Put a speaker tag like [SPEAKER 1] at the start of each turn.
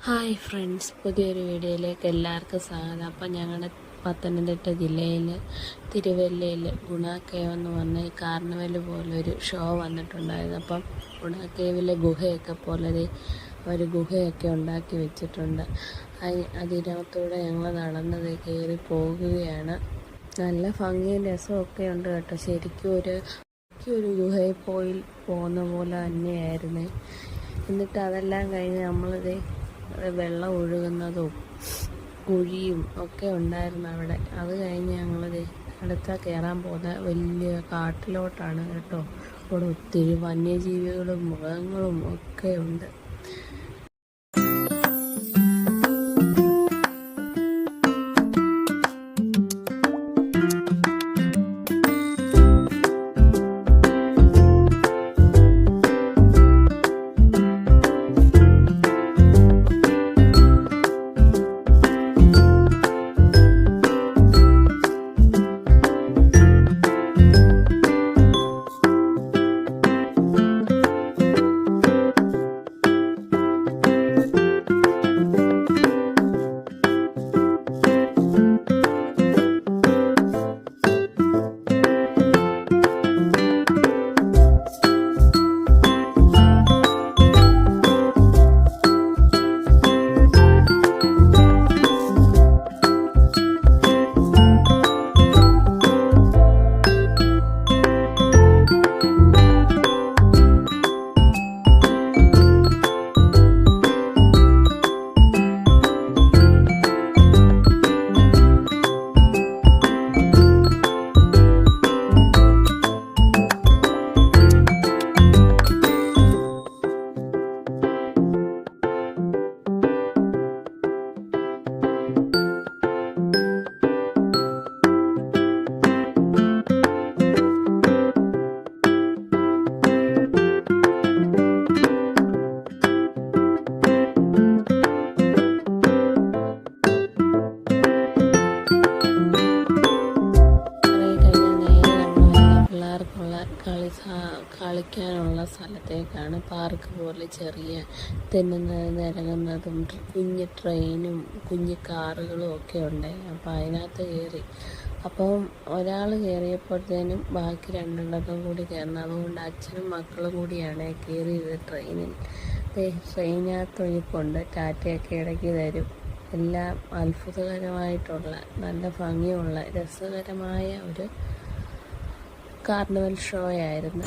[SPEAKER 1] Hi friends, പുതിയൊരു വീഡിയോയിലേക്ക് എല്ലാവർക്കും സ്വാഗതം. അപ്പം ഞങ്ങളുടെ പത്തനംതിട്ട ജില്ലയിൽ തിരുവല്ലയിൽ ഗുണ കേവ് എന്ന് പറഞ്ഞ കാർണിവൽ പോലൊരു ഷോ വന്നിട്ടുണ്ടായിരുന്നു. അപ്പം ഗുണ കേവിലെ ഗുഹയൊക്കെ പോലെ ഒരു ഗുഹയൊക്കെ ഉണ്ടാക്കി വെച്ചിട്ടുണ്ട്. അതിനകത്തൂടെ ഞങ്ങൾ നടന്നത് കയറി പോകുകയാണ്. നല്ല ഭംഗിയും രസമൊക്കെ ഉണ്ട് കേട്ടോ. ശരിക്കും ഒരു ഗുഹയിൽ പോകുന്ന പോലെ തന്നെയായിരുന്നു. എന്നിട്ട് അതെല്ലാം കഴിഞ്ഞ് നമ്മളിത് വെള്ളം ഒഴുകുന്നതും കുഴിയും ഒക്കെ ഉണ്ടായിരുന്നു അവിടെ. അത് കഴിഞ്ഞ് ഞങ്ങളത് അടുത്ത കയറാൻ പോകുന്ന വലിയ കാട്ടിലോട്ടാണ് കേട്ടോ. അവിടെ ഒത്തിരി വന്യജീവികളും മൃഗങ്ങളും ഒക്കെ ഉണ്ട്. കളിക്കാനുള്ള സ്ഥലത്തേക്കാണ്. പാർക്ക് പോലെ ചെറിയ തിന്നുന്നതും ഇറങ്ങുന്നതും കുഞ്ഞ് ട്രെയിനും കുഞ്ഞ് കാറുകളും ഒക്കെ ഉണ്ട്. അപ്പോൾ അതിനകത്ത് കയറി. അപ്പം ഒരാൾ കയറിയപ്പോഴത്തേനും ബാക്കി രണ്ടെണ്ണത്തും കൂടി കയറണം. അതുകൊണ്ട് അച്ഛനും മക്കളും കൂടിയാണ് കയറിയത് ട്രെയിനിൽ. ട്രെയിനകത്ത് ഒഴിപ്പുണ്ട്, ടാറ്റയൊക്കെ ഇടയ്ക്ക് തരും. എല്ലാം അത്ഭുതകരമായിട്ടുള്ള നല്ല ഭംഗിയുള്ള രസകരമായ ഒരു കാർണിവൽ ഷോ ആയിരുന്നു.